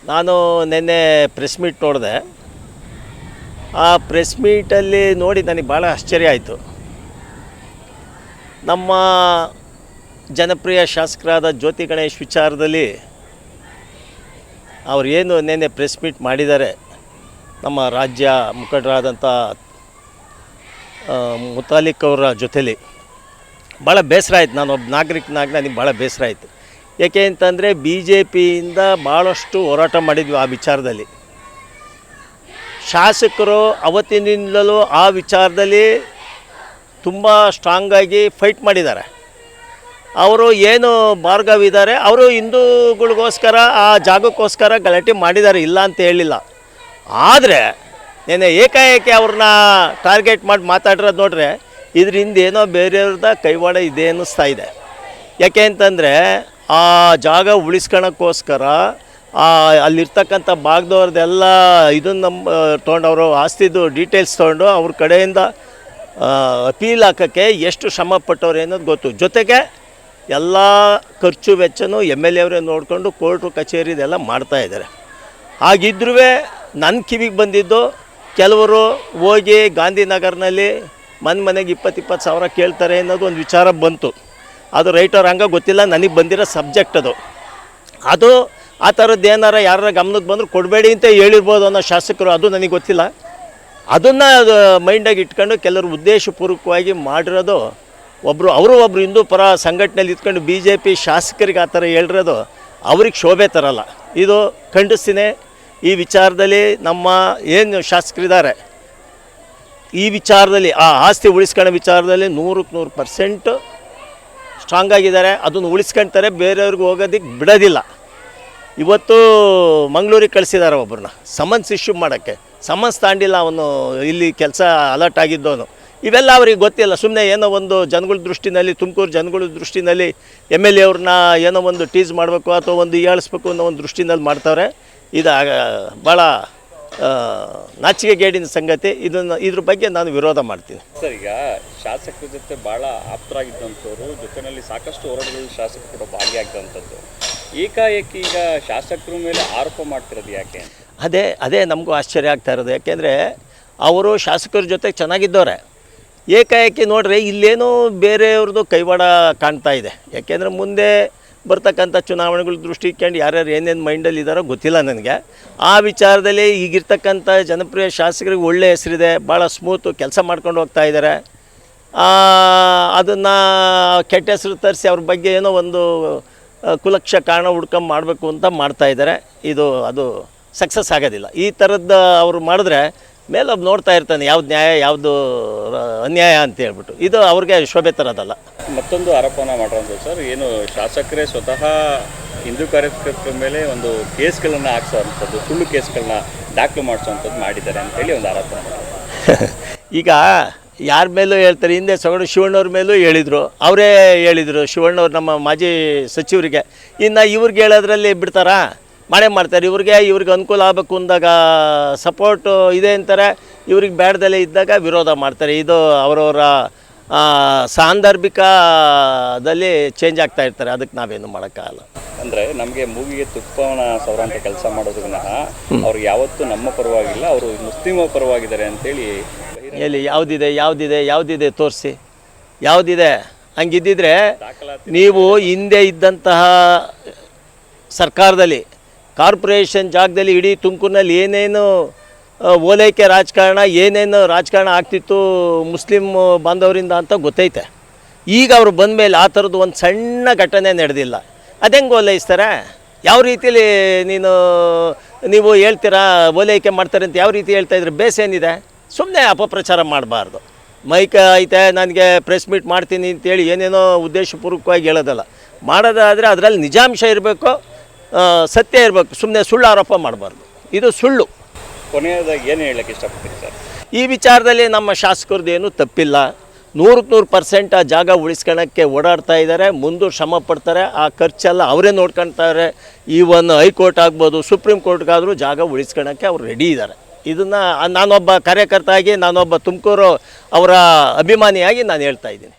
ನಾನು ನಿನ್ನೆ press meet ನೋಡಿದೆ. ಆ ಪ್ರೆಸ್ ಮೀಟಲ್ಲಿ ನೋಡಿ ನನಗೆ ಭಾಳ ಆಶ್ಚರ್ಯ ಆಯಿತು. ನಮ್ಮ ಜನಪ್ರಿಯ ಶಾಸಕರಾದ ಜ್ಯೋತಿ ಗಣೇಶ್ ವಿಚಾರದಲ್ಲಿ ಅವ್ರು ಏನು ನಿನ್ನೆ ಪ್ರೆಸ್ ಮೀಟ್ ಮಾಡಿದ್ದಾರೆ, ನಮ್ಮ ರಾಜ್ಯ ಮುಖಂಡರಾದಂಥ ಮುತಾಲಿಕ್ ಅವರ ಜೊತೆಲಿ ಭಾಳ ಬೇಸರ ಆಯಿತು. ನಾನು ಒಬ್ಬ ನಾಗರಿಕನಾಗಿ ನನಗೆ ಭಾಳ ಬೇಸರ ಆಯಿತು. ಏಕೆ ಅಂತಂದರೆ ಬಿ ಜೆ ಪಿಯಿಂದ ಭಾಳಷ್ಟು ಹೋರಾಟ ಮಾಡಿದ್ವಿ ಆ ವಿಚಾರದಲ್ಲಿ. ಶಾಸಕರು ಅವತ್ತಿನಿಂದಲೂ ಆ ವಿಚಾರದಲ್ಲಿ ತುಂಬ ಸ್ಟ್ರಾಂಗಾಗಿ ಫೈಟ್ ಮಾಡಿದ್ದಾರೆ. ಅವರು ಏನು ಭಾರ್ಗವ್ ಇದ್ದಾರೆ, ಅವರು ಹಿಂದೂಗಳಿಗೋಸ್ಕರ ಆ ಜಾಗಕ್ಕೋಸ್ಕರ ಗಲಾಟೆ ಮಾಡಿದ್ದಾರೆ, ಇಲ್ಲ ಅಂತ ಹೇಳಿಲ್ಲ. ಆದರೆ ನೆನೆ ಏಕಾಏಕಿ ಅವ್ರನ್ನ ಟಾರ್ಗೆಟ್ ಮಾಡಿ ಮಾತಾಡಿರೋದು ನೋಡ್ರೆ ಇದರಿಂದ ಏನೋ ಬೇರೆಯವ್ರದ ಕೈವಾಡ ಇದೆ ಅನ್ನಿಸ್ತಾ ಇದೆ. ಯಾಕೆ ಅಂತಂದರೆ ಆ ಜಾಗ ಉಳಿಸ್ಕೊಳ್ಳೋಕ್ಕೋಸ್ಕರ ಅಲ್ಲಿರ್ತಕ್ಕಂಥ ಭಾಗದವ್ರದ್ದೆಲ್ಲ ಇದನ್ನು ತೊಗೊಂಡು ಅವರು ಆಸ್ತಿದು ಡೀಟೇಲ್ಸ್ ತೊಗೊಂಡು ಅವ್ರ ಕಡೆಯಿಂದ ಅಪೀಲ್ ಹಾಕೋಕ್ಕೆ ಎಷ್ಟು ಶ್ರಮ ಪಟ್ಟವ್ರು ಅನ್ನೋದು ಗೊತ್ತು. ಜೊತೆಗೆ ಎಲ್ಲ ಖರ್ಚು ವೆಚ್ಚನೂ ಎಮ್ ಎಲ್ ಎ ಅವರೇ ನೋಡಿಕೊಂಡು ಕೋರ್ಟು ಕಚೇರಿ ಇದೆಲ್ಲ ಮಾಡ್ತಾಯಿದ್ದಾರೆ. ಹಾಗಿದ್ರೂ ನನ್ನ ಕಿವಿಗೆ ಬಂದಿದ್ದು, ಕೆಲವರು ಹೋಗಿ ಗಾಂಧಿನಗರ್ನಲ್ಲಿ ಮನೆಗೆ 20-20 ಸಾವಿರ ಕೇಳ್ತಾರೆ ಅನ್ನೋದು ಒಂದು ವಿಚಾರ ಬಂತು. ಅದು ರೈಟರ್ ಹಂಗೆ ಗೊತ್ತಿಲ್ಲ, ನನಗೆ ಬಂದಿರೋ ಸಬ್ಜೆಕ್ಟ್ ಅದು ಆ ಥರದ್ದು ಏನಾರ ಯಾರ ಗಮನಕ್ಕೆ ಬಂದರೂ ಕೊಡಬೇಡಿ ಅಂತ ಹೇಳಿರ್ಬೋದು ಅನ್ನೋ ಶಾಸಕರು, ಅದು ನನಗೆ ಗೊತ್ತಿಲ್ಲ. ಅದನ್ನು ಮೈಂಡಾಗಿ ಇಟ್ಕೊಂಡು ಕೆಲವರು ಉದ್ದೇಶಪೂರ್ವಕವಾಗಿ ಮಾಡಿರೋದು. ಒಬ್ಬರು ಹಿಂದೂ ಪರ ಸಂಘಟನೆಯಲ್ಲಿ ಇಟ್ಕೊಂಡು ಬಿ ಜೆ ಪಿ ಶಾಸಕರಿಗೆ ಆ ಥರ ಹೇಳಿರೋದು ಅವ್ರಿಗೆ ಶೋಭೆ ತರಲ್ಲ. ಇದು ಖಂಡಿಸ್ತೀನಿ. ಈ ವಿಚಾರದಲ್ಲಿ ನಮ್ಮ ಏನು ಶಾಸಕರಿದ್ದಾರೆ, ಈ ವಿಚಾರದಲ್ಲಿ ಆ ಆಸ್ತಿ ಉಳಿಸ್ಕೊಳ್ಳೋ ವಿಚಾರದಲ್ಲಿ 100% ಸ್ಟ್ರಾಂಗ್ ಆಗಿದ್ದಾರೆ. ಅದನ್ನು ಉಳಿಸ್ಕೊಳ್ತಾರೆ, ಬೇರೆಯವ್ರಿಗೆ ಹೋಗೋದಕ್ಕೆ ಬಿಡೋದಿಲ್ಲ. ಇವತ್ತು ಮಂಗಳೂರಿಗೆ ಕಳಿಸಿದ್ದಾರೆ ಒಬ್ಬರನ್ನ ಸಮನ್ಸ್ ಇಶ್ಯೂ ಮಾಡೋಕ್ಕೆ. ಸಮನ್ಸ್ ತಾಂಡಿಲ್ಲ, ಅವನು ಇಲ್ಲಿ ಕೆಲಸ ಅಲರ್ಟ್ ಆಗಿದ್ದವನು. ಇವೆಲ್ಲ ಅವ್ರಿಗೆ ಗೊತ್ತಿಲ್ಲ. ಸುಮ್ಮನೆ ಏನೋ ಒಂದು ಜನಗಳ ದೃಷ್ಟಿನಲ್ಲಿ, ತುಮಕೂರು ಜನಗಳ ದೃಷ್ಟಿನಲ್ಲಿ ಎಮ್ ಎಲ್ ಎ ಅವ್ರನ್ನ ಏನೋ ಒಂದು ಟೀಸ್ ಮಾಡಬೇಕು ಅಥವಾ ಒಂದು ಏಳಿಸ್ಬೇಕು ಅನ್ನೋ ಒಂದು ದೃಷ್ಟಿನಲ್ಲಿ ಮಾಡ್ತಾವ್ರೆ. ಇದು ಭಾಳ ನಾಚಿಕೆಗೇಡಿನ ಸಂಗತಿ. ಇದ್ರ ಬಗ್ಗೆ ನಾನು ವಿರೋಧ ಮಾಡ್ತೀನಿ. ಸರ್, ಈಗ ಶಾಸಕರ ಜೊತೆ ಭಾಳ ಆಪ್ತರಾಗಿದ್ದಂಥವ್ರು ಜೊತೆಯಲ್ಲಿ ಸಾಕಷ್ಟು ಹೋರಾಟಗಳಲ್ಲಿ ಶಾಸಕರು ಕೂಡ ಭಾಗಿಯಾಗಿದ್ದಂಥದ್ದು, ಏಕಾಏಕಿ ಈಗ ಶಾಸಕರ ಮೇಲೆ ಆರೋಪ ಮಾಡ್ತಿರೋದು ಯಾಕೆ? ಅದೇ ನಮಗೂ ಆಶ್ಚರ್ಯ ಆಗ್ತಾ ಇರೋದು. ಯಾಕೆಂದರೆ ಅವರು ಶಾಸಕರ ಜೊತೆ ಚೆನ್ನಾಗಿದ್ದವ್ರೆ. ಏಕಾಏಕಿ ನೋಡ್ರಿ ಇಲ್ಲೇನೋ ಬೇರೆಯವ್ರದ್ದು ಕೈವಾಡ ಕಾಣ್ತಾ ಇದೆ. ಯಾಕೆಂದರೆ ಮುಂದೆ ಬರ್ತಕ್ಕಂಥ ಚುನಾವಣೆಗಳ ದೃಷ್ಟಿ ಇಟ್ಕೊಂಡು ಯಾರ್ಯಾರು ಏನೇನು ಮೈಂಡಲ್ಲಿ ಇದ್ದಾರೋ ಗೊತ್ತಿಲ್ಲ ನನಗೆ. ಆ ವಿಚಾರದಲ್ಲಿ ಈಗಿರ್ತಕ್ಕಂಥ ಜನಪ್ರಿಯ ಶಾಸಕರಿಗೆ ಒಳ್ಳೆ ಹೆಸರಿದೆ, ಭಾಳ ಸ್ಮೂತು ಕೆಲಸ ಮಾಡ್ಕೊಂಡು ಹೋಗ್ತಾ ಇದ್ದಾರೆ. ಅದನ್ನು ಕೆಟ್ಟ ಹೆಸರು ತರಿಸಿ ಅವ್ರ ಬಗ್ಗೆ ಏನೋ ಒಂದು ಕುಲಕ್ಷ ಕಾರಣ ಹುಡ್ಕೊಂಡು ಮಾಡಬೇಕು ಅಂತ ಮಾಡ್ತಾಯಿದ್ದಾರೆ. ಅದು ಸಕ್ಸಸ್ ಆಗೋದಿಲ್ಲ. ಈ ಥರದ್ದು ಅವರು ಮಾಡಿದ್ರೆ ಮೇಲೊಬ್ಬ ನೋಡ್ತಾ ಇರ್ತಾನೆ ಯಾವ್ದು ನ್ಯಾಯ ಯಾವುದು ಅನ್ಯಾಯ ಅಂತ ಹೇಳ್ಬಿಟ್ಟು. ಇದು ಅವ್ರಿಗೆ ಶೋಭೆ ತರೋದಲ್ಲ. ಮತ್ತೊಂದು ಆರೋಪನ ಮಾಡೋದು ಸರ್, ಏನು ಶಾಸಕರೇ ಸ್ವತಃ ಹಿಂದೂ ಕಾರ್ಯಕರ್ತರ ಮೇಲೆ ಒಂದು ಕೇಸ್ಗಳನ್ನು ಹಾಕ್ಸೋವಂಥದ್ದು, ಸುಳ್ಳು ಕೇಸ್ಗಳನ್ನ ದಾಖಲು ಮಾಡಿಸೋವಂಥದ್ದು ಮಾಡಿದ್ದಾರೆ ಅಂತೇಳಿ ಒಂದು ಆರೋಪ ಮಾಡೋದು. ಈಗ ಯಾರ ಮೇಲೂ ಹೇಳ್ತಾರೆ, ಹಿಂದೆ ಸಗಡು ಶಿವಣ್ಣವ್ರ ಮೇಲೂ ಹೇಳಿದರು, ಅವರೇ ಹೇಳಿದರು ಶಿವಣ್ಣವ್ರು ನಮ್ಮ ಮಾಜಿ ಸಚಿವರಿಗೆ. ಇನ್ನು ಇವ್ರಿಗೆ ಹೇಳೋದ್ರಲ್ಲಿ ಬಿಡ್ತಾರಾ? ಮಾಡ್ತಾರೆ. ಇವ್ರಿಗೆ ಅನುಕೂಲ ಆಗಬೇಕು ಅಂದಾಗ ಸಪೋರ್ಟು ಇದೆ ಅಂತಾರೆ, ಇವ್ರಿಗೆ ಬೇಡದಲ್ಲೇ ಇದ್ದಾಗ ವಿರೋಧ ಮಾಡ್ತಾರೆ. ಇದು ಅವರವರ ಸಾಂದರ್ಭಿಕದಲ್ಲಿ ಚೇಂಜ್ ಆಗ್ತಾ ಇರ್ತಾರೆ. ಅದಕ್ಕೆ ನಾವೇನು ಮಾಡೋಕ್ಕಾಗಲ್ಲ. ಅಂದರೆ ನಮಗೆ ಮೂಗಿಗೆ ತುಪ್ಪವನ್ನ ಸವರಂತೆ ಕೆಲಸ ಮಾಡೋದು ವಿನಃ ಅವ್ರು ಯಾವತ್ತೂ ನಮ್ಮ ಪರವಾಗಿಲ್ಲ, ಅವರು ಮುಸ್ಲಿಮ ಪರವಾಗಿದ್ದಾರೆ ಅಂತೇಳಿ ಎಲ್ಲಿ ಯಾವುದಿದೆ ತೋರಿಸಿ, ಯಾವುದಿದೆ? ಹಂಗಿದ್ದಿದ್ರೆ ನೀವು ಹಿಂದೆ ಇದ್ದಂತಹ ಸರ್ಕಾರದಲ್ಲಿ ಕಾರ್ಪೊರೇಷನ್ ಜಾಗದಲ್ಲಿ ಇಡೀ ತುಮಕೂರಿನಲ್ಲಿ ಏನೇನು ಓಲೈಕೆ ರಾಜಕಾರಣ ಆಗ್ತಿತ್ತು ಮುಸ್ಲಿಂ ಬಾಂಧವರಿಂದ ಅಂತ ಗೊತ್ತೈತೆ. ಈಗ ಅವರು ಬಂದ ಮೇಲೆ ಆ ಥರದ್ದು ಒಂದು ಸಣ್ಣ ಘಟನೆ ನಡೆದಿಲ್ಲ. ಅದೆಂಗೆ ಓಲೈಸ್ತಾರೆ? ಯಾವ ರೀತಿಯಲ್ಲಿ ನೀವು ಹೇಳ್ತೀರಾ ಓಲೈಕೆ ಮಾಡ್ತಾರೆ ಅಂತ ಯಾವ ರೀತಿ ಹೇಳ್ತಾಯಿದ್ರೆ ಬೇಸೇನಿದೆ? ಸುಮ್ಮನೆ ಅಪಪ್ರಚಾರ ಮಾಡಬಾರ್ದು. ಮೈಕ್ ಐತೆ ನನಗೆ ಪ್ರೆಸ್ ಮೀಟ್ ಮಾಡ್ತೀನಿ ಅಂತೇಳಿ ಏನೇನೋ ಉದ್ದೇಶಪೂರ್ವಕವಾಗಿ ಹೇಳೋದಲ್ಲ. ಮಾಡೋದಾದರೆ ಅದರಲ್ಲಿ ನಿಜಾಂಶ ಇರಬೇಕು, ಸತ್ಯ ಇರಬೇಕು. ಸುಮ್ಮನೆ ಸುಳ್ಳು ಆರೋಪ ಮಾಡಬಾರ್ದು. ಇದು ಸುಳ್ಳು. ಕೊನೆಯದಾಗಿ ಏನು ಹೇಳಕ್ಕೆ ಇಷ್ಟಪಡ್ತೀನಿ ಸರ್? ಈ ವಿಚಾರದಲ್ಲಿ ನಮ್ಮ ಶಾಸಕರದ್ದು ಏನೂ ತಪ್ಪಿಲ್ಲ. 100% ಆ ಜಾಗ ಉಳಿಸ್ಕೊಳ್ಳೋಕ್ಕೆ ಓಡಾಡ್ತಾ ಇದ್ದಾರೆ, ಮುಂದೆ ಶ್ರಮ ಪಡ್ತಾರೆ. ಆ ಖರ್ಚೆಲ್ಲ ಅವರೇ ನೋಡ್ಕೊಳ್ತಾರೆ. ಈವನ್ ಹೈಕೋರ್ಟ್ ಆಗ್ಬೋದು, ಸುಪ್ರೀಂ ಕೋರ್ಟ್ಗಾದರೂ ಜಾಗ ಉಳಿಸ್ಕೊಳ್ಳೋಕ್ಕೆ ಅವ್ರು ರೆಡಿ ಇದ್ದಾರೆ. ಇದನ್ನು ನಾನೊಬ್ಬ ಕಾರ್ಯಕರ್ತ ಆಗಿ, ನಾನೊಬ್ಬ ತುಮಕೂರು ಅವರ ಅಭಿಮಾನಿಯಾಗಿ ನಾನು ಹೇಳ್ತಾ ಇದ್ದೀನಿ.